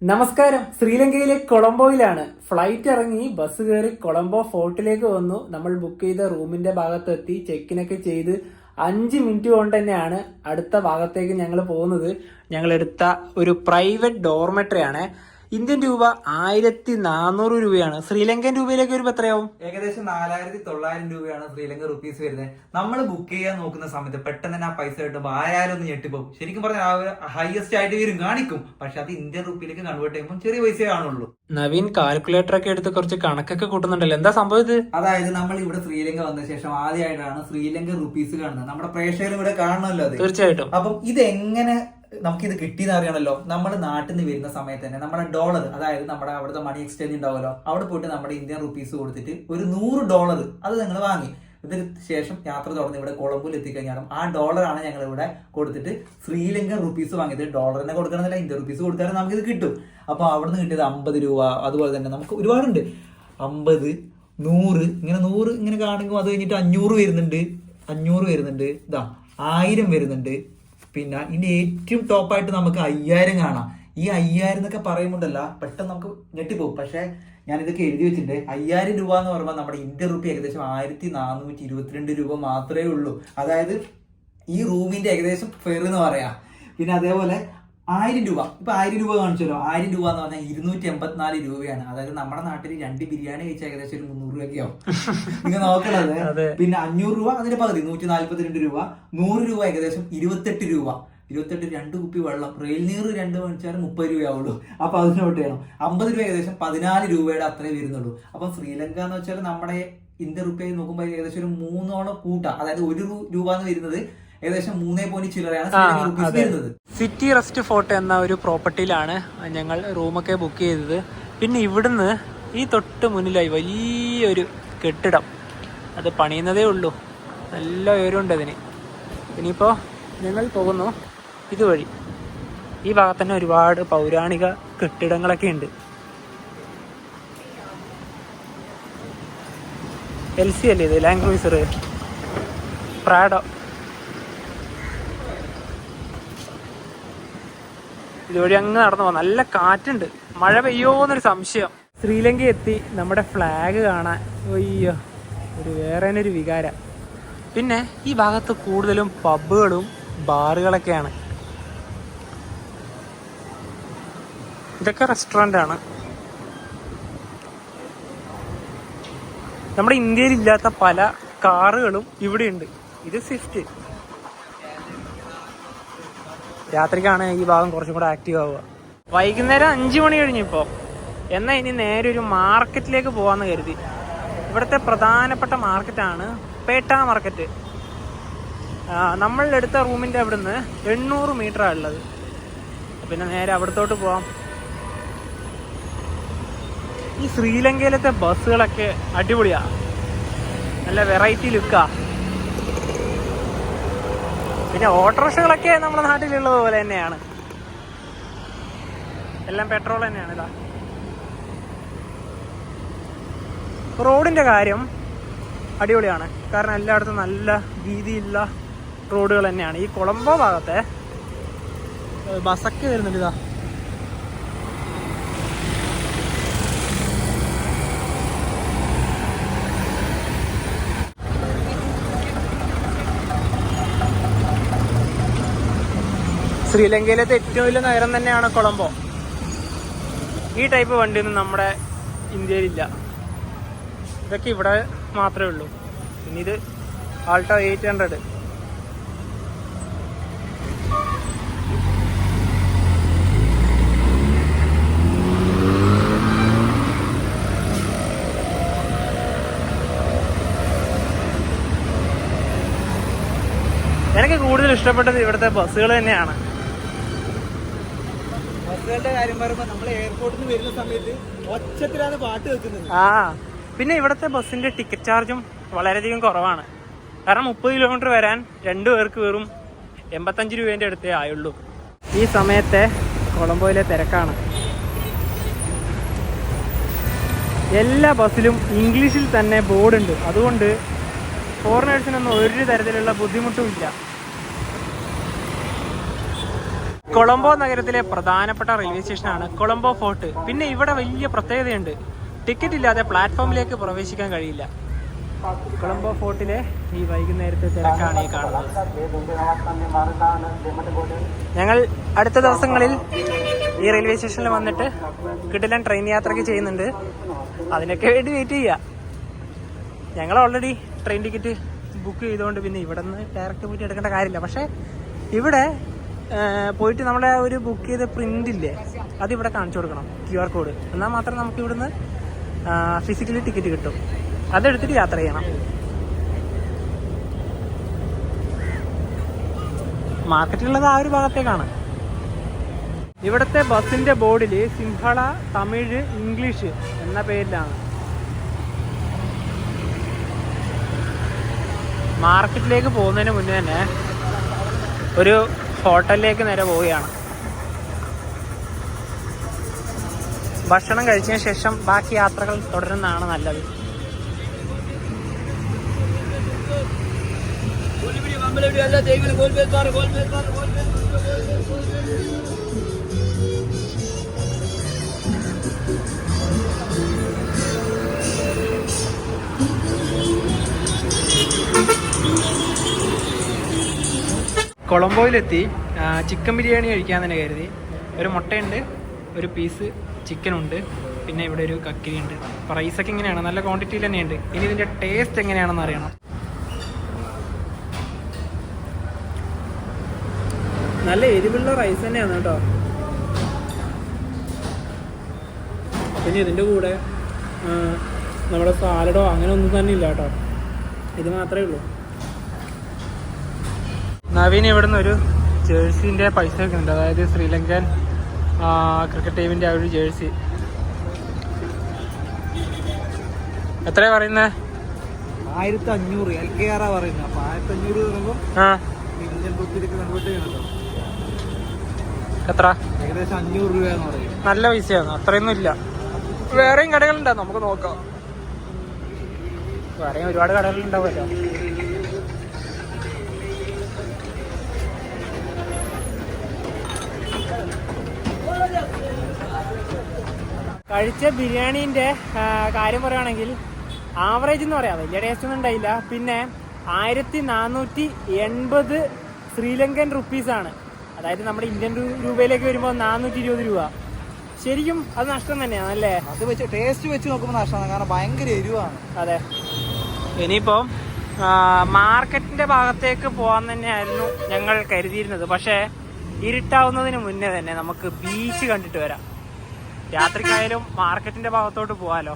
നമസ്കാരം. ശ്രീലങ്കയിലെ കൊളംബോയിലാണ്. ഫ്ലൈറ്റ് ഇറങ്ങി ബസ് കയറി കൊളംബോ ഫോർട്ടിലേക്ക് വന്നു. നമ്മൾ ബുക്ക് ചെയ്ത റൂമിന്റെ ഭാഗത്തെത്തി ചെക്കിനൊക്കെ ചെയ്ത് 5 മിനിറ്റ് കൊണ്ട് തന്നെയാണ് അടുത്ത ഭാഗത്തേക്ക് ഞങ്ങൾ പോകുന്നത്. ഞങ്ങൾ എടുത്ത ഒരു പ്രൈവറ്റ് ഡോർമെട്രി ആണ്. ഇന്ത്യൻ രൂപ 1400 രൂപയാണ്. ശ്രീലങ്കൻ രൂപയിലേക്ക് വരുമ്പോൾ എത്രയാവും? ഏകദേശം 4900 രൂപയാണ് ശ്രീലങ്ക റുപ്പീസ് വരുന്നത്. നമ്മൾ ബുക്ക് ചെയ്യാൻ നോക്കുന്ന സമയത്ത് പെട്ടെന്ന് തന്നെ ആ പൈസ കിട്ടുമ്പോൾ ആയാലും ഒന്ന് ഞെട്ടിപ്പോകും. ശരിക്കും പറഞ്ഞാൽ ഹയസ്റ്റ് ആയിട്ട് വരും കാണിക്കും, പക്ഷെ അത് ഇന്ത്യൻ റുപ്പിയിലേക്ക് കൺവേർട്ട് ചെയ്യുമ്പോൾ ചെറിയ പൈസ കാണുള്ളൂ. നവീൻ കാൽക്കുലേറ്റർ ഒക്കെ എടുത്ത് കുറച്ച് കണക്കൊക്കെ കൂട്ടുന്നുണ്ടല്ലോ, എന്താ സംഭവം? അതായത് നമ്മൾ ഇവിടെ ശ്രീലങ്ക വന്ന ശേഷം ആദ്യമായിട്ടാണ് ശ്രീലങ്കൻ റുപ്പീസ് കാണുന്നത്. നമ്മുടെ പ്രേക്ഷകരും ഇവിടെ കാണണമല്ലോ അത്. തീർച്ചയായിട്ടും. അപ്പം ഇതെങ്ങനെ നമുക്കിത് കിട്ടിയെന്ന് അറിയണമല്ലോ. നമ്മൾ നാട്ടിൽ നിന്ന് വരുന്ന സമയത്ത് തന്നെ നമ്മുടെ ഡോളർ, അതായത് നമ്മുടെ അവിടുത്തെ മണി എക്സ്ചേഞ്ച് ഉണ്ടാവുമല്ലോ, അവിടെ പോയിട്ട് നമ്മുടെ ഇന്ത്യൻ റുപ്പീസ് കൊടുത്തിട്ട് ഒരു $100 അത് ഞങ്ങൾ വാങ്ങി. ഇതിന് ശേഷം യാത്ര തുടർന്ന് ഇവിടെ കൊളംബോയിൽ എത്തിക്കഴിഞ്ഞാലും ആ ഡോളറാണ് ഞങ്ങൾ ഇവിടെ കൊടുത്തിട്ട് ശ്രീലങ്കൻ റുപ്പീസ് വാങ്ങിയത്. ഡോളറിനെ കൊടുക്കണമെന്നില്ല, ഇന്ത്യൻ റുപ്പീസ് കൊടുത്താലും നമുക്കിത് കിട്ടും. അപ്പോൾ അവിടെ നിന്ന് കിട്ടിയത് 50 രൂപ. അതുപോലെ തന്നെ നമുക്ക് ഒരുപാടുണ്ട്, 50, 100, ഇങ്ങനെ 100 ഇങ്ങനെ കാണുമ്പോൾ അത് കഴിഞ്ഞിട്ട് 500 വരുന്നുണ്ട്, 500 വരുന്നുണ്ട്, ഇതാ 1000 വരുന്നുണ്ട്. പിന്നെ ഇതിന്റെ ഏറ്റവും ടോപ്പായിട്ട് നമുക്ക് 5000 കാണാം. ഈ 5000 എന്നൊക്കെ പറയുമ്പോണ്ടല്ല പെട്ടെന്ന് നമുക്ക് ഞെട്ടിപ്പോകും. പക്ഷെ ഞാൻ ഇതൊക്കെ എഴുതി വെച്ചിട്ടുണ്ട്. 5000 രൂപ എന്ന് പറയുമ്പോൾ നമ്മുടെ ഇന്ത്യൻ റുപ്പി ഏകദേശം 1422 രൂപ മാത്രമേ ഉള്ളൂ. അതായത് ഈ റൂമിന്റെ ഏകദേശം ഫെയർ എന്ന് പറയാം. പിന്നെ അതേപോലെ 1000 രൂപ, ഇപ്പൊ 1000 രൂപ കാണിച്ചല്ലോ. 1000 രൂപ എന്ന് പറഞ്ഞാൽ 284 രൂപയാണ്. അതായത് നമ്മുടെ നാട്ടിൽ 2 ബിരിയാണി കഴിച്ചാൽ ഏകദേശം ഒരു 300 രൂപയൊക്കെ ആവും. നിങ്ങൾ നോക്കണത്. പിന്നെ 500 രൂപ അതിന്റെ പകുതി 142 രൂപ. 100 രൂപ ഏകദേശം 28 രൂപ. 28 2 കുപ്പി വെള്ളം. റെയിൽ നീർ 2 മേടിച്ചാൽ 30 രൂപയാവുള്ളൂ. അപ്പൊ അതിനോട്ട് ചെയ്യണം. 50 രൂപ ഏകദേശം 14 രൂപയുടെ അത്രേ വരുന്നുള്ളൂ. അപ്പൊ ശ്രീലങ്ക എന്ന് വെച്ചാൽ നമ്മുടെ ഇന്ത്യൻ റുപ്പിയായി നോക്കുമ്പോൾ ഏകദേശം ഒരു 3 കൂട്ട. അതായത് 1 രൂപ എന്ന് വരുന്നത് ഏകദേശം 3 ചില്ലറയാണ് വരുന്നത്. സിറ്റി റെസ്റ്റ് ഫോർട്ട് എന്ന ഒരു പ്രോപ്പർട്ടിയിലാണ് ഞങ്ങൾ റൂമൊക്കെ ബുക്ക് ചെയ്തത്. പിന്നെ ഇവിടുന്ന് ഈ തൊട്ട് മുന്നിലായി വലിയൊരു കെട്ടിടം, അത് പണിയുന്നതേ ഉള്ളൂ. നല്ല ഉയരമുണ്ട് അതിന്. ഇനിയിപ്പോൾ ഞങ്ങൾ പോകുന്നു ഇതുവഴി. ഈ ഭാഗത്ത് തന്നെ ഒരുപാട് പൗരാണിക കെട്ടിടങ്ങളൊക്കെ ഉണ്ട്. LC അല്ലേ ഇത്, ലാൻഡ് ക്രൂയിസർ, പ്രാഡോ. ഇതുവഴി അങ്ങ് നടന്നു പോകാം. നല്ല കാറ്റുണ്ട്, മഴ പെയ്യോന്നൊരു സംശയം. ശ്രീലങ്ക എത്തി. നമ്മുടെ ഫ്ലാഗ് കാണാൻ അയ്യോ ഒരു വേറെ ഒരു വികാര. പിന്നെ ഈ ഭാഗത്ത് കൂടുതലും പബ്ബുകളും ബാറുകളൊക്കെയാണ്. ഇതൊക്കെ റെസ്റ്റോറൻ്റ് ആണ്. നമ്മുടെ ഇന്ത്യയിൽ ഇല്ലാത്ത പല കാറുകളും ഇവിടെയുണ്ട്. ഇത് സ്വിഫ്റ്റ്. രാത്രിക്കാണ് ഈ ഭാഗം കുറച്ചും കൂടെ ആക്റ്റീവ് ആവുക. വൈകുന്നേരം 5 മണി കഴിഞ്ഞിപ്പോൾ. എന്നാൽ ഇനി നേരെ ഒരു മാർക്കറ്റിലേക്ക് പോകാമെന്ന് കരുതി. ഇവിടുത്തെ പ്രധാനപ്പെട്ട മാർക്കറ്റാണ് പേട്ട മാർക്കറ്റ്. നമ്മൾ എടുത്ത റൂമിൻ്റെ അവിടുന്ന് 800 മീറ്ററാണ് ഉള്ളത്. പിന്നെ നേരെ അവിടത്തോട്ട് പോവാം. ഈ ശ്രീലങ്കയിലത്തെ ബസ്സുകളൊക്കെ അടിപൊളിയാണ്, നല്ല വെറൈറ്റി ലുക്കാ. പിന്നെ ഓട്ടോറിക്ഷകളൊക്കെ നമ്മുടെ നാട്ടിലുള്ളത് പോലെ തന്നെയാണ്, എല്ലാം പെട്രോൾ തന്നെയാണ്. ഇതാ റോഡിന്റെ കാര്യം അടിപൊളിയാണ്, കാരണം എല്ലായിടത്തും നല്ല വീതിയുള്ള റോഡുകൾ തന്നെയാണ്. ഈ കൊളംബോ ഭാഗത്തെ ബസ്സൊക്കെ വരുന്നുണ്ട്. ഇതാ ശ്രീലങ്കയിലത്തെ ഏറ്റവും വലിയ നഗരം തന്നെയാണ് കൊളംബോ. ഈ ടൈപ്പ് വണ്ടിയൊന്നും നമ്മുടെ ഇന്ത്യയിലില്ല. ഇതൊക്കെ ഇവിടെ മാത്രമേ ഉള്ളൂ. പിന്നെ ഇത് ആൾട്ടോ 800. എനിക്ക് കൂടുതൽ ഇഷ്ടപ്പെട്ടത് ഇവിടുത്തെ ബസ്സുകൾ തന്നെയാണ്. ബസ്സുകളുടെ കാര്യം പറയുമ്പോൾ നമ്മൾ എയർപോർട്ടിൽ നിന്ന് വരുന്ന സമയത്ത് ഒച്ചത്തിലാണ് പാട്ട് വെക്കുന്നത്. പിന്നെ ഇവിടുത്തെ ബസ്സിന്റെ ടിക്കറ്റ് ചാർജും വളരെയധികം കുറവാണ്. കാരണം 30 കിലോമീറ്റർ വരാൻ 2 പേർക്ക് വെറും 85 രൂപേൻ്റെ അടുത്തേ ആയുള്ളൂ. ഈ സമയത്തെ കൊളംബോയിലെ തിരക്കാണ്. എല്ലാ ബസ്സിലും ഇംഗ്ലീഷിൽ തന്നെ ബോർഡുണ്ട്. അതുകൊണ്ട് ഫോറിനേഴ്സിനൊന്നും ഒരു തരത്തിലുള്ള ബുദ്ധിമുട്ടും ഇല്ല. കൊളംബോ നഗരത്തിലെ പ്രധാനപ്പെട്ട റെയിൽവേ സ്റ്റേഷനാണ് കൊളംബോ ഫോർട്ട്. പിന്നെ ഇവിടെ വലിയ പ്രത്യേകതയുണ്ട്, ടിക്കറ്റ് ഇല്ലാതെ പ്ലാറ്റ്ഫോമിലേക്ക് പ്രവേശിക്കാൻ കഴിയില്ല. കൊളംബോ ഫോർട്ടിലെ ഈ വൈകുന്നേരത്തെ തിരക്കാണ് ഈ കാണുന്നത്. ഞങ്ങൾ അടുത്ത ദിവസങ്ങളിൽ ഈ റെയിൽവേ സ്റ്റേഷനിൽ വന്നിട്ട് കിടിലൻ ട്രെയിൻ യാത്രയ്ക്ക് ചെയ്യുന്നുണ്ട്. അതിനൊക്കെ വേണ്ടി വെയിറ്റ് ചെയ്യുക. ഞങ്ങൾ ഓൾറെഡി ട്രെയിൻ ടിക്കറ്റ് ബുക്ക് ചെയ്തുകൊണ്ട് പിന്നെ ഇവിടെ നിന്ന് ഡയറക്റ്റ് പോയിട്ട് എടുക്കേണ്ട കാര്യമില്ല. പക്ഷേ ഇവിടെ പോയിട്ട് നമ്മളെ ഒരു ബുക്ക് ചെയ്ത പ്രിന്റ് ഇല്ലേ, അതിവിടെ കാണിച്ചു കൊടുക്കണം, QR കോഡ്. എന്നാൽ മാത്രം നമുക്ക് ഇവിടുന്ന് ഫിസിക്കലി ടിക്കറ്റ് കിട്ടും. അതെടുത്തിട്ട് യാത്ര ചെയ്യണം. മാർക്കറ്റിലുള്ളത് ആ ഒരു ഭാഗത്തേക്കാണ്. ഇവിടുത്തെ ബസ്സിന്റെ ബോർഡിൽ സിംഹള, തമിഴ്, ഇംഗ്ലീഷ് എന്ന പേരിലാണ്. മാർക്കറ്റിലേക്ക് പോകുന്നതിന് മുന്നേ തന്നെ ഒരു ഹോട്ടലിലേക്ക് നേരെ പോവുകയാണ്. ഭക്ഷണം കഴിച്ചതിന് ശേഷം ബാക്കി യാത്രകൾ തുടരുന്നതാണ് നല്ലത്. കൊളംബോയിലെത്തി ചിക്കൻ ബിരിയാണി കഴിക്കാൻ തന്നെ കരുതി. ഒരു മുട്ടയുണ്ട്, ഒരു പീസ് ചിക്കനുണ്ട്, പിന്നെ ഇവിടെ ഒരു കക്കിരി ഉണ്ട്. അപ്പോൾ റൈസൊക്കെ ഇങ്ങനെയാണ്, നല്ല ക്വാണ്ടിറ്റിയിൽ തന്നെയുണ്ട്. ഇനി ഇതിൻ്റെ ടേസ്റ്റ് എങ്ങനെയാണെന്ന് അറിയണം. നല്ല എരിവുള്ള റൈസ് തന്നെയാണ് കേട്ടോ. പിന്നെ ഇതിൻ്റെ കൂടെ നമ്മുടെ സാലഡോ അങ്ങനെ ഒന്നും തന്നെ ഇല്ല കേട്ടോ, ഇത് മാത്രമേ ഉള്ളൂ. നവീൻ ഇവിടുന്ന് ഒരു ജേഴ്സിൻ്റെ പൈസ വെക്കുന്നുണ്ട്, അതായത് ശ്രീലങ്കൻ ക്രിക്കറ്റ് ടീമിൻ്റെ ആ ഒരു ജേഴ്സി. എത്രയാ പറയുന്നത്? 1500 LKR പറയുന്നത്. അപ്പൊ 1500 പറയുമ്പോൾ ഇന്ത്യൻ റുപ്പിയിലേക്ക് കൺവേർട്ട് ചെയ്യണല്ലോ. എത്ര? ഏകദേശം 500 രൂപ എന്ന് പറയും. നല്ല പൈസയാണ്, അത്രയൊന്നും ഇല്ല. വേറെയും കടകളുണ്ടോ? നമുക്ക് നോക്കാം. വേറെയും ഒരുപാട് കടകളുണ്ടാവുമല്ലോ. കഴിച്ച ബിരിയാണീൻ്റെ കാര്യം പറയുകയാണെങ്കിൽ ആവറേജ് എന്ന് പറയാം, വലിയ ടേസ്റ്റ് ഒന്നും ഉണ്ടായില്ല. പിന്നെ 1480 ശ്രീലങ്കൻ റുപ്പീസാണ്, അതായത് നമ്മുടെ ഇന്ത്യൻ രൂപയിലേക്ക് വരുമ്പോൾ 420 രൂപ. ശരിക്കും അത് നഷ്ടം തന്നെയാണ് അല്ലേ? അത് വെച്ച് ടേസ്റ്റ് വെച്ച് നോക്കുമ്പോൾ നഷ്ടമാണ്, കാരണം ഭയങ്കര എരിവാണ്. അതെ. ഇനിയിപ്പോൾ മാർക്കറ്റിൻ്റെ ഭാഗത്തേക്ക് പോകാൻ തന്നെയായിരുന്നു ഞങ്ങൾ കരുതിയിരുന്നത്. പക്ഷേ ഇരുട്ടാവുന്നതിന് മുന്നേ തന്നെ നമുക്ക് ബീച്ച് കണ്ടിട്ട് വരാം. രാത്രിക്കായാലും മാർക്കറ്റിന്റെ ഭാഗത്തോട്ട് പോവാലോ.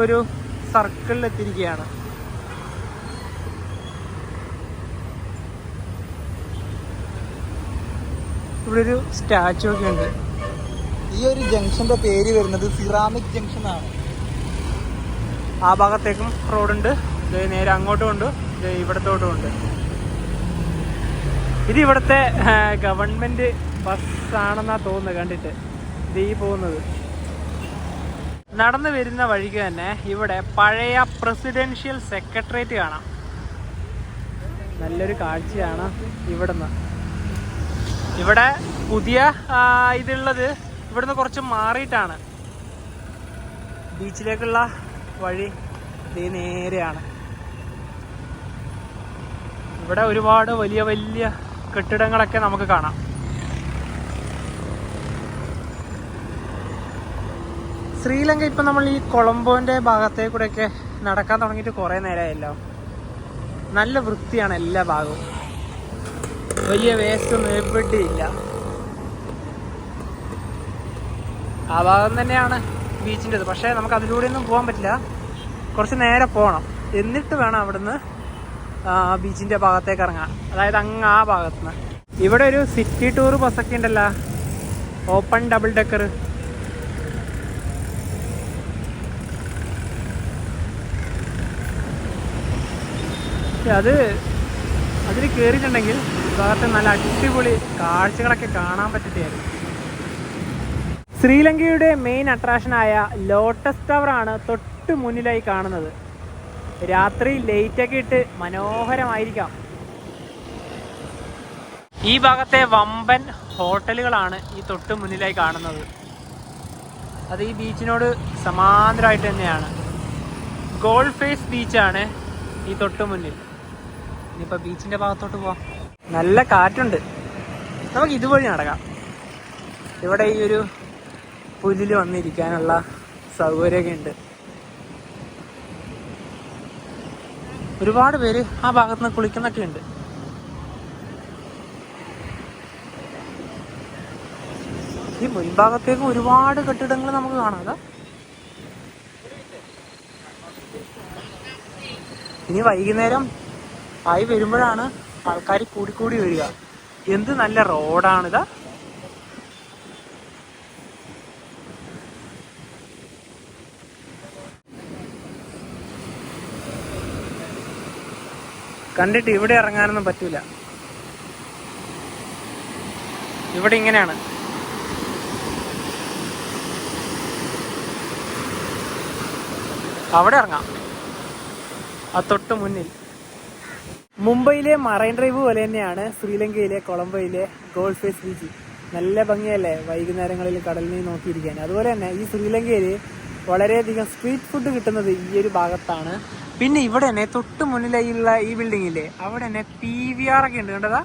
ഒരു സർക്കിളിൽ എത്തിയിരിക്കുകയാണ്. ഇവിടെ ഒരു സ്റ്റാച്ചു ഒക്കെ ഉണ്ട്. ഈ ഒരു ജംഗ്ഷന്റെ പേര് വരുന്നത് സിറാമിക് ജംഗ്ഷൻ ആണ്. ആ ഭാഗത്തേക്കും റോഡുണ്ട്, നേരെ അങ്ങോട്ടും ഉണ്ട്, ഇവിടത്തോട്ടും ഉണ്ട്. ഇത് ഇവിടുത്തെ ഗവൺമെന്റ് ബസ്സാണെന്നാ തോന്നുന്നത് കണ്ടിട്ട്. ഇത് ഈ പോകുന്നത് നടന്നു വരുന്ന വഴിക്ക് തന്നെ ഇവിടെ പഴയ പ്രസിഡൻഷ്യൽ സെക്രട്ടേറിയറ്റ് കാണാം. നല്ലൊരു കാഴ്ചയാണ് ഇവിടുന്ന്. ഇവിടെ പുതിയ ഇതുള്ളത് ഇവിടുന്ന് കുറച്ച് മാറിയിട്ടാണ്. ബീച്ചിലേക്കുള്ള വഴി ഇത് നേരെയാണ്. ഇവിടെ ഒരുപാട് വലിയ വലിയ കെട്ടിടങ്ങളൊക്കെ നമുക്ക് കാണാം. ശ്രീലങ്ക ഇപ്പം നമ്മൾ ഈ കൊളംബോന്റെ ഭാഗത്തേ കൂടെയൊക്കെ നടക്കാൻ തുടങ്ങിയിട്ട് കുറേ നേരമായല്ലോ. നല്ല വൃത്തിയാണ് എല്ലാ ഭാഗവും, വലിയ വേസ്റ്റൊന്നും എവിടെയില്ല. ആ ഭാഗം തന്നെയാണ് ബീച്ചിൻ്റെത്. പക്ഷേ നമുക്ക് അതിലൂടെയൊന്നും പോകാൻ പറ്റില്ല, കുറച്ച് നേരെ പോകണം. എന്നിട്ട് വേണം അവിടുന്ന് ബീച്ചിൻ്റെ ഭാഗത്തേക്ക് ഇറങ്ങാൻ, അതായത് അങ്ങ് ആ ഭാഗത്തുനിന്ന്. ഇവിടെ ഒരു സിറ്റി ടൂർ ബസ്സൊക്കെ ഉണ്ടല്ലോ, ഓപ്പൺ ഡബിൾ ഡെക്കർ. അതിൽ കയറിയിട്ടുണ്ടെങ്കിൽ ഭാഗത്ത് നല്ല അടിപൊളി കാഴ്ചകളൊക്കെ കാണാൻ പറ്റിയായിരുന്നു. ശ്രീലങ്കയുടെ മെയിൻ അട്രാക്ഷനായ ലോട്ടസ് ടവറാണ് തൊട്ട് മുന്നിലായി കാണുന്നത്. രാത്രി ലൈറ്റൊക്കെ ഇട്ട് മനോഹരമായിരിക്കാം. ഈ ഭാഗത്തെ വമ്പൻ ഹോട്ടലുകളാണ് ഈ തൊട്ട് മുന്നിലായി കാണുന്നത്. അത് ഈ ബീച്ചിനോട് സമാന്തരമായിട്ട് തന്നെയാണ്. ഗോൾഡ് ഫേസ് ബീച്ചാണ് ഈ തൊട്ട് മുന്നിൽ. ഇനിയിപ്പോൾ ബീച്ചിൻ്റെ ഭാഗത്തോട്ട് പോവാം. നല്ല കാറ്റുണ്ട്, നമുക്ക് ഇതുവഴി നടക്കാം. ഇവിടെ ഈ ഒരു പുല്ലിൽ വന്നിരിക്കാനുള്ള സൗകര്യമൊക്കെ ഉണ്ട്. ഒരുപാട് പേര് ആ ഭാഗത്ത് നിന്ന് കുളിക്കുന്നൊക്കെ ഉണ്ട്. ഈ മുൻഭാഗത്തേക്ക് ഒരുപാട് കെട്ടിടങ്ങൾ നമുക്ക് കാണാം. ഇനി വൈകുന്നേരം ആയി വരുമ്പോഴാണ് ആൾക്കാർ കൂടിക്കൂടി വരിക. എന്ത് നല്ല റോഡാണിതാ. കണ്ടിട്ട് ഇവിടെ ഇറങ്ങാനൊന്നും പറ്റൂല. ഇവിടെ ഇങ്ങനെയാണ്. അവിടെ ഇറങ്ങാം, ആ തൊട്ട് മുന്നിൽ. മുംബൈയിലെ മറൈൻ ഡ്രൈവ് പോലെ തന്നെയാണ് ശ്രീലങ്കയിലെ കൊളംബോയിലെ ഗോൾഡ് ഫേസ് ബീച്ച്. നല്ല ഭംഗിയല്ലേ വൈകുന്നേരങ്ങളിൽ കടലിനെ നോക്കിയിരിക്കാൻ. അതുപോലെ തന്നെ ഈ ശ്രീലങ്കയിൽ വളരെയധികം സ്ട്രീറ്റ് ഫുഡ് കിട്ടുന്നത് ഈ ഒരു ഭാഗത്താണ്. പിന്നെ ഇവിടെ തന്നെ തൊട്ട് മുന്നിലുള്ള ഈ ബിൽഡിങ്ങില്ലേ, അവിടെ തന്നെ PVR ഒക്കെ ഉണ്ട്. കണ്ടതാ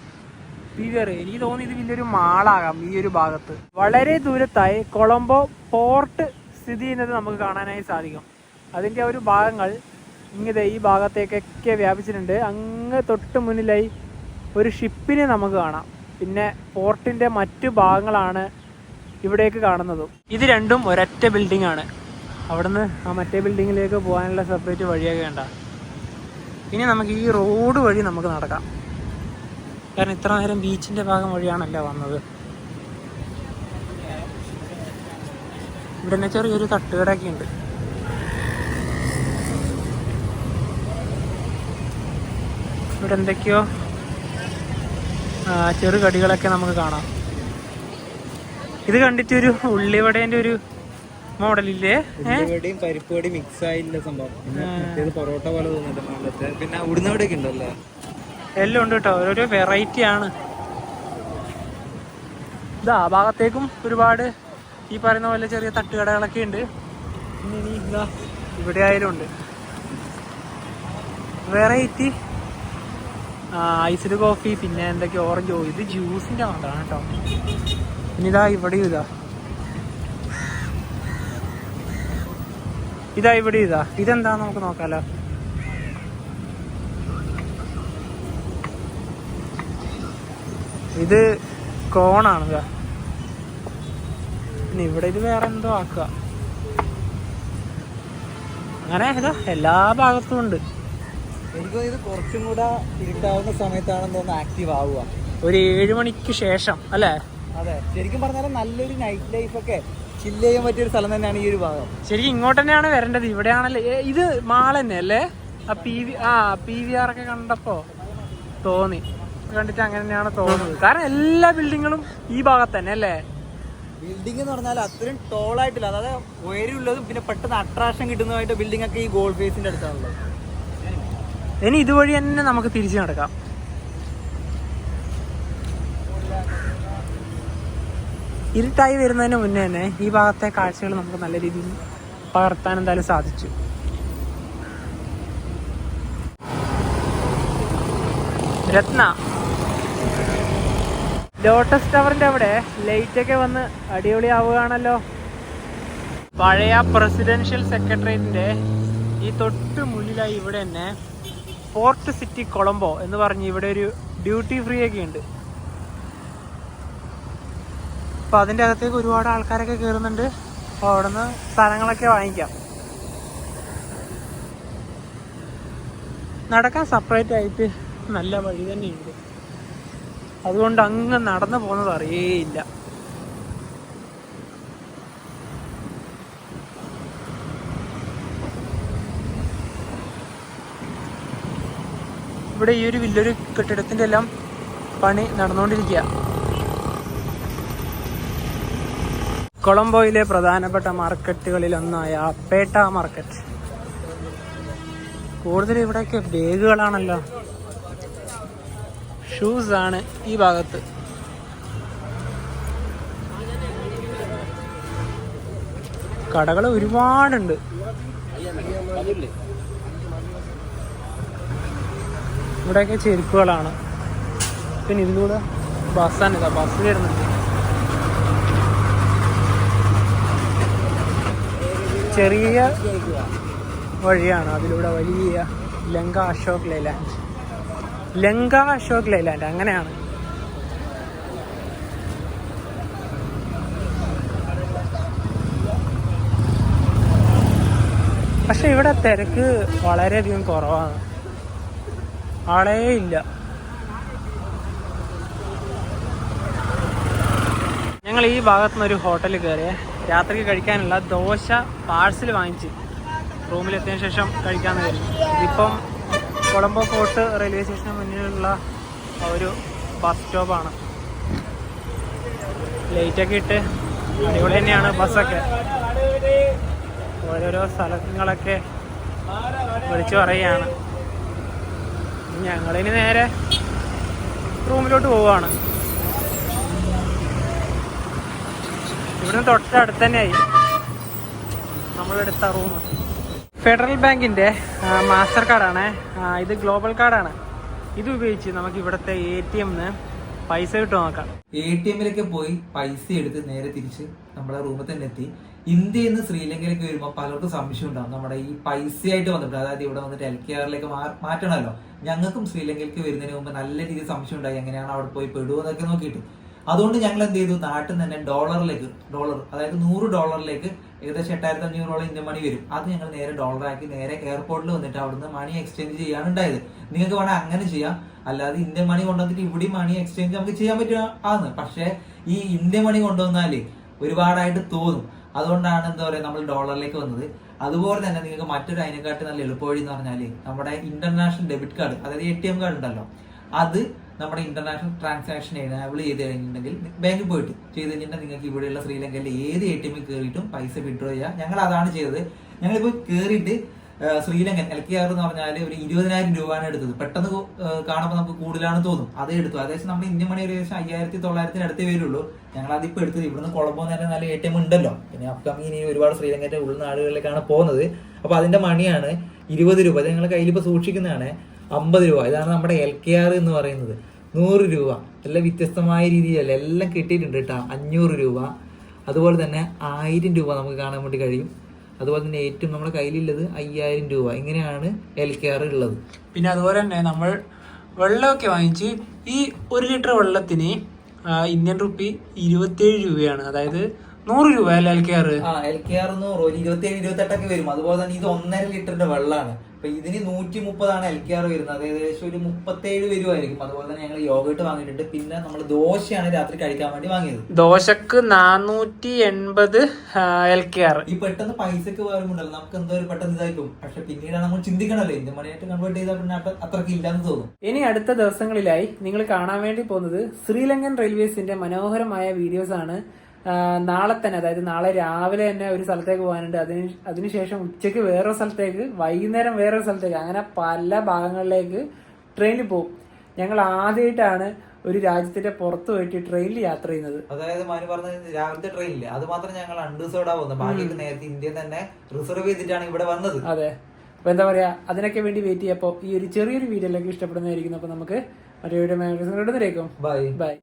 PVR. എനിക്ക് തോന്നി ഇത് വലിയൊരു മാളാകാം ഈ ഒരു ഭാഗത്ത്. വളരെ ദൂരത്തായി കൊളംബോ പോർട്ട് സ്ഥിതി ചെയ്യുന്നത് നമുക്ക് കാണാനായി സാധിക്കും. അതിൻ്റെ ഒരു ഭാഗങ്ങൾ ഇങ്ങനെ ഈ ഭാഗത്തേക്കൊക്കെ വ്യാപിച്ചിട്ടുണ്ട്. അങ്ങ് തൊട്ട് മുന്നിലായി ഒരു ഷിപ്പിനെ നമുക്ക് കാണാം. പിന്നെ പോർട്ടിൻ്റെ മറ്റു ഭാഗങ്ങളാണ് ഇവിടേക്ക് കാണുന്നതും. ഇത് രണ്ടും ഒരൊറ്റ ബിൽഡിംഗ് ആണ്. അവിടുന്ന് ആ മറ്റേ ബിൽഡിങ്ങിലേക്ക് പോകാനുള്ള സെപ്പറേറ്റ് വഴിയൊക്കെ വേണ്ട. ഇനി നമുക്ക് ഈ റോഡ് വഴി നമുക്ക് നടക്കാം. കാരണം ഇത്ര നേരം ബീച്ചിൻ്റെ ഭാഗം വഴിയാണല്ലോ വന്നത്. ഇവിടെ തന്നെ ചെറിയൊരു തട്ടുകടയൊക്കെ ഉണ്ട്. ഇവിടെ എന്തൊക്കെയോ ചെറുകടികളൊക്കെ നമുക്ക് കാണാം. ഇത് കണ്ടിട്ട് ഒരു ഉള്ളിവടേൻ്റെ ഒരു മോഡലില്ലേ, പരിപ്പ് വടി മിക്സ് ആയില്ല സംഭവം. പൊറോട്ട പോലെ തോന്നിട്ട് പിന്നെ ഉടുന്നവിടെയൊക്കെ ഉണ്ടല്ലേ, എല്ലാം ഉണ്ട് കേട്ടോ. ഓരോരോ വെറൈറ്റി ആണ്. ഇതാ ഭാഗത്തേക്കും ഒരുപാട് ഈ പറയുന്ന പോലെ ചെറിയ തട്ടുകടകളൊക്കെ ഉണ്ട്. പിന്നെ ഇനി ഇതാ ഇവിടെ ആയാലും ഉണ്ട് വെറൈറ്റി. ഐസ്ഡ് കോഫി, പിന്നെ എന്തൊക്കെ ഓറഞ്ച്. ഇത് ജ്യൂസിൻ്റെ മാത്രമാണ് കേട്ടോ. പിന്നെ ഇതാ ഇവിടെയും ഇതാ ഇതെന്താ നമുക്ക് നോക്കാലോ. ഇത് കോണാണ്. പിന്നെ ഇവിടെ ഇത് വേറെ എന്തോ ആക്കുക. അങ്ങനെ ഇതാ എല്ലാ ഭാഗത്തും ഉണ്ട്. എനിക്ക് ഇത് കുറച്ചും കൂടെ ഇരുട്ടാവുന്ന സമയത്താണെന്ന് തോന്നുന്നു ആക്റ്റീവ് ആവുക. ഒരു 7 മണിക്ക് ശേഷം അല്ലേ? അതെ, ശരിക്കും പറഞ്ഞാൽ നല്ലൊരു നൈറ്റ് ലൈഫ് ഒക്കെ ചില്ല് ചെയ്യാൻ പറ്റിയൊരു സ്ഥലം തന്നെയാണ് ഈ ഒരു ഭാഗം. ശരിക്കും ഇങ്ങോട്ട് തന്നെയാണ് വരേണ്ടത്. ഇവിടെയാണല്ലേ ഇത് മാൾ തന്നെ അല്ലേ? PVR ഒക്കെ കണ്ടപ്പോ തോന്നി, കണ്ടിട്ട് അങ്ങനെ തന്നെയാണ് തോന്നുന്നത്. കാരണം എല്ലാ ബിൽഡിങ്ങുകളും ഈ ഭാഗത്ത് തന്നെ അല്ലേ? ബിൽഡിംഗ് എന്ന് പറഞ്ഞാൽ അത്രയും ടോളായിട്ടില്ല, അതായത് ഉയരമുള്ളതും പിന്നെ പെട്ടെന്ന് അട്രാക്ഷൻ കിട്ടുന്നതായിട്ട് ബിൽഡിംഗ് ഒക്കെ ഈ ഗോൾഡ് ഫേസിന്റെ അടുത്താണുള്ളത്. ഇനി ഇതുവഴി തന്നെ നമുക്ക് തിരിച്ചു നടക്കാം. ഇരുട്ടായി വരുന്നതിന് മുന്നേ തന്നെ ഈ ഭാഗത്തെ കാഴ്ചകൾ നമുക്ക് നല്ല രീതിയിൽ പകർത്താൻ എന്തായാലും സാധിച്ചു. രത്ന ലോട്ടസ് ടവറിന്റെ അവിടെ ലൈറ്റ് ഒക്കെ വന്ന് അടിപൊളി ആവുകയാണല്ലോ. പഴയ പ്രസിഡൻഷ്യൽ സെക്രട്ടേറിയറ്റിന്റെ ഈ തൊട്ട് മുന്നിലായി ഇവിടെ തന്നെ പോർട്ട് സിറ്റി കൊളംബോ എന്ന് പറഞ്ഞ് ഇവിടെ ഒരു ഡ്യൂട്ടി ഫ്രീ ഒക്കെ ഉണ്ട്. അപ്പൊ അതിൻ്റെ അകത്തേക്ക് ഒരുപാട് ആൾക്കാരൊക്കെ കയറുന്നുണ്ട്. അപ്പോൾ അവിടെ നിന്ന് സാധനങ്ങളൊക്കെ വാങ്ങിക്കാം. നടക്കാൻ സെപ്പറേറ്റ് ആയിട്ട് നല്ല വഴി തന്നെയുണ്ട്. അതുകൊണ്ട് അങ്ങ് നടന്നു പോകുന്നത് അറിയേയില്ല. ഇവിടെ ഈ ഒരു വലിയൊരു കെട്ടിടത്തിൻ്റെ എല്ലാം പണി നടന്നുകൊണ്ടിരിക്കുക. കൊളംബോയിലെ പ്രധാനപ്പെട്ട മാർക്കറ്റുകളിൽ ഒന്നായ പേട്ട മാർക്കറ്റ്. കൂടുതൽ ഇവിടെയൊക്കെ ബാഗുകളാണല്ലോ. ഷൂസ് ആണ് ഈ ഭാഗത്ത്. കടകൾ ഒരുപാടുണ്ട്. ഇവിടെയൊക്കെ ചെരുപ്പുകളാണ്. പിന്നെ ഇതിലൂടെ ബസ്സാണ്, ഇതാ ബസ് വരുന്നുണ്ട്. ചെറിയ വഴിയാണ്, അതിലൂടെ വലിയ ലങ്ക അശോക് ലൈലാൻഡ് അങ്ങനെയാണ്. പക്ഷെ ഇവിടെ തിരക്ക് വളരെയധികം കുറവാണ്, ആളേ ഇല്ല. ഞങ്ങൾ ഈ ഭാഗത്തുനിന്ന് ഒരു ഹോട്ടലിൽ കയറിയേ രാത്രിക്ക് കഴിക്കാനുള്ള ദോശ പാഴ്സൽ വാങ്ങിച്ച് റൂമിലെത്തിയതിനു ശേഷം കഴിക്കാമെന്ന് കരുതി. ഇതിപ്പം കൊളംബോ ഫോർട്ട് റെയിൽവേ സ്റ്റേഷന് മുന്നിലുള്ള ഒരു ബസ് സ്റ്റോപ്പാണ്. ലൈറ്റൊക്കെ ഇട്ട് അടിപൊളി തന്നെയാണ് ബസ്സൊക്കെ. ഓരോരോ സ്ഥലങ്ങളൊക്കെ വിളിച്ചു പറയുകയാണ്. ഞങ്ങളിനി നേരെ റൂമിലോട്ട് പോവുകയാണ്. ഇവിടുന്ന് തൊട്ടടുത്ത് തന്നെയായി നമ്മളെടുത്ത റൂം. ഫെഡറൽ ബാങ്കിൻ്റെ മാസ്റ്റർ കാർഡാണ് ഇത്, ഗ്ലോബൽ കാർഡാണ്. ഇത് ഉപയോഗിച്ച് നമുക്ക് ഇവിടുത്തെ ATMന്ന് പൈസ കിട്ടും നോക്കാം. ATMിലേക്ക് പോയി പൈസ എടുത്ത് നേരെ തിരിച്ച് നമ്മളെ റൂമിൽ തന്നെ എത്തി. ഇന്ത്യയിൽ നിന്ന് ശ്രീലങ്കയിലേക്ക് വരുമ്പോൾ പലർക്കും സംശയം ഉണ്ടാവും, നമ്മുടെ ഈ പൈസയായിട്ട് വന്നിട്ട്, അതായത് ഇവിടെ വന്നിട്ട് LKRലേക്ക് മാറ്റണമല്ലോ. ഞങ്ങൾക്കും ശ്രീലങ്കയിലേക്ക് വരുന്നതിന് മുമ്പ് നല്ല രീതിയിൽ സംശയം ഉണ്ടായി, എങ്ങനെയാണ് അവിടെ പോയി പെടുവെന്നൊക്കെ നോക്കിയിട്ട്. അതുകൊണ്ട് ഞങ്ങൾ എന്ത് ചെയ്തു, നാട്ടിൽ നിന്ന് തന്നെ ഡോളർ അതായത് $100 ഏകദേശം 8500 ഇന്ത്യൻ മണി വരും. അത് ഞങ്ങൾ നേരെ ഡോളറാക്കി നേരെ എയർപോർട്ടിൽ വന്നിട്ട് അവിടുന്ന് മണി എക്സ്ചേഞ്ച് ചെയ്യാണ് ഉണ്ടായത്. നിങ്ങൾക്ക് വേണമെങ്കിൽ അങ്ങനെ ചെയ്യാം, അല്ലാതെ ഇന്ത്യൻ മണി കൊണ്ടുവന്നിട്ട് ഇവിടെ മണി എക്സ്ചേഞ്ച് നമുക്ക് ചെയ്യാൻ പറ്റുക. പക്ഷേ ഈ ഇന്ത്യൻ മണി കൊണ്ടുവന്നാല് ഒരുപാടായിട്ട് തോന്നും. അതുകൊണ്ടാണ് എന്താ പറയുക നമ്മൾ ഡോളറിലേക്ക് വന്നത്. അതുപോലെ തന്നെ നിങ്ങൾക്ക് മറ്റൊരു അതിനെക്കാട്ടി നല്ല എളുപ്പവഴി എന്ന് പറഞ്ഞാൽ നമ്മുടെ ഇന്റർനാഷണൽ ഡെബിറ്റ് കാർഡ്, അതായത് ATM കാർഡ് ഉണ്ടല്ലോ, അത് നമ്മുടെ ഇന്റർനാഷണൽ ട്രാൻസാക്ഷൻ എനേബിൾ ചെയ്ത് കഴിഞ്ഞിട്ടുണ്ടെങ്കിൽ ബാങ്കിൽ പോയിട്ട് ചെയ്ത് കഴിഞ്ഞിട്ടുണ്ടെങ്കിൽ നിങ്ങൾക്ക് ഇവിടെയുള്ള ശ്രീലങ്കയിലെ ഏത് ATMിൽ കയറിയിട്ടും പൈസ വിഡ്രോ ചെയ്യാം. ഞങ്ങൾ അതാണ് ചെയ്തത്. ഞങ്ങളിപ്പോൾ കയറിയിട്ട് ശ്രീലങ്കൻ LKR എന്ന് പറഞ്ഞാൽ ഒരു 20,000 രൂപയാണ് എടുത്തത്. പെട്ടെന്ന് കാണുമ്പോൾ നമുക്ക് കൂടുതലാണെന്ന് തോന്നും, അതേ എടുത്തു. ഏകദേശം നമ്മുടെ ഇന്ത്യൻ മണി ഏകദേശം 5,900 അടുത്തേ വരുള്ളൂ. ഞങ്ങൾ അതിപ്പോൾ എടുത്തത്. ഇവിടുന്ന് കൊളംബോ തന്നെ നല്ല ATM ഉണ്ടല്ലോ. പിന്നെ അപ്കമിങ് ഇനി ഒരുപാട് ശ്രീലങ്കയുടെ ഉൾനാടുകളിലേക്കാണ് പോകുന്നത്. അപ്പോൾ അതിന്റെ മണിയാണ് 20 രൂപ. അത് ഞങ്ങളുടെ കയ്യിൽ ഇപ്പോൾ സൂക്ഷിക്കുന്നതാണ്. 50 രൂപ ഇതാണ് നമ്മുടെ LKR എന്ന് പറയുന്നത്. 100 രൂപ എല്ലാം വ്യത്യസ്തമായ രീതിയിലല്ല എല്ലാം കിട്ടിയിട്ടുണ്ട് കേട്ടോ. 500 രൂപ, അതുപോലെ തന്നെ 1000 രൂപ നമുക്ക് കാണാൻ വേണ്ടി കഴിയും. അതുപോലെ തന്നെ ഏറ്റവും നമ്മുടെ കയ്യിലുള്ളത് 5000 രൂപ. ഇങ്ങനെയാണ് LKR ഉള്ളത്. പിന്നെ അതുപോലെ തന്നെ നമ്മൾ വെള്ളമൊക്കെ വാങ്ങിച്ച് ഈ 1 ലിറ്റർ വെള്ളത്തിന് ഇന്ത്യൻ റുപ്പി 27 രൂപയാണ്. അതായത് 100 രൂപ അല്ല LKR. LKR 100, 27-28 വരും. അതുപോലെ തന്നെ ഇത് 1.5 ലിറ്ററിന്റെ വെള്ളമാണ്. അപ്പൊ ഇതിന് 130 LKR വരുന്നത്. ഏകദേശം ഒരു 37 വരുമായിരിക്കും. അതുപോലെ തന്നെ ഞങ്ങൾ യോഗട്ട് വാങ്ങിയിട്ടുണ്ട്. പിന്നെ നമ്മൾ ദോശയാണ് രാത്രി കഴിക്കാൻ വേണ്ടി വാങ്ങിയത്. ദോശക്ക് 480 LKR. ഈ പെട്ടെന്ന് പൈസക്ക് വരുമ്പോണ്ടല്ലോ നമുക്ക് എന്തോ ഒരു പെട്ടെന്ന് ഇതായിരിക്കും. പക്ഷെ പിന്നീടാണ് നമ്മൾ ചിന്തിക്കണല്ലോ, ഇന്ത്യൻ മണിയായിട്ട് കൺവേർട്ട് ചെയ്താൽ പിന്നെ അത്രയ്ക്ക് ഇല്ലാന്ന് തോന്നും. ഇനി അടുത്ത ദിവസങ്ങളിലായി നിങ്ങൾ കാണാൻ വേണ്ടി പോകുന്നത് ശ്രീലങ്കൻ റെയിൽവേസിന്റെ മനോഹരമായ വീഡിയോസ് ആണ്. നാളെ തന്നെ, അതായത് നാളെ രാവിലെ തന്നെ ഒരു സ്ഥലത്തേക്ക് പോകാനുണ്ട്. അതിനുശേഷം ഉച്ചയ്ക്ക് വേറൊരു സ്ഥലത്തേക്ക്, വൈകുന്നേരം വേറൊരു സ്ഥലത്തേക്ക്, അങ്ങനെ പല ഭാഗങ്ങളിലേക്ക് ട്രെയിനിൽ പോകും. ഞങ്ങൾ ആദ്യമായിട്ടാണ് ഒരു രാജ്യത്തിന്റെ പുറത്ത് പോയിട്ട് ട്രെയിനിൽ യാത്ര ചെയ്യുന്നത്. അതായത് മാനു പറഞ്ഞ രാവിലത്തെ ട്രെയിനില്ലേ, അത് മാത്രം ഞങ്ങൾ അൺറിസർവ്ഡ് പോകുന്നത്. ബാക്കിയൊക്കെ നേരത്തെ ഇന്ത്യ തന്നെ റിസർവ് ചെയ്തിട്ടാണ് ഇവിടെ വന്നത്. അതെ. അപ്പൊ എന്താ പറയാ, അതിനൊക്കെ വേണ്ടി വെയിറ്റ് ചെയ്യപ്പോ ഈ ഒരു ചെറിയൊരു വീഡിയോയിലേക്ക് ഇഷ്ടപ്പെടുന്നതായിരിക്കും. അപ്പൊ നമുക്ക് മറ്റേ വീഡിയോ ബൈ.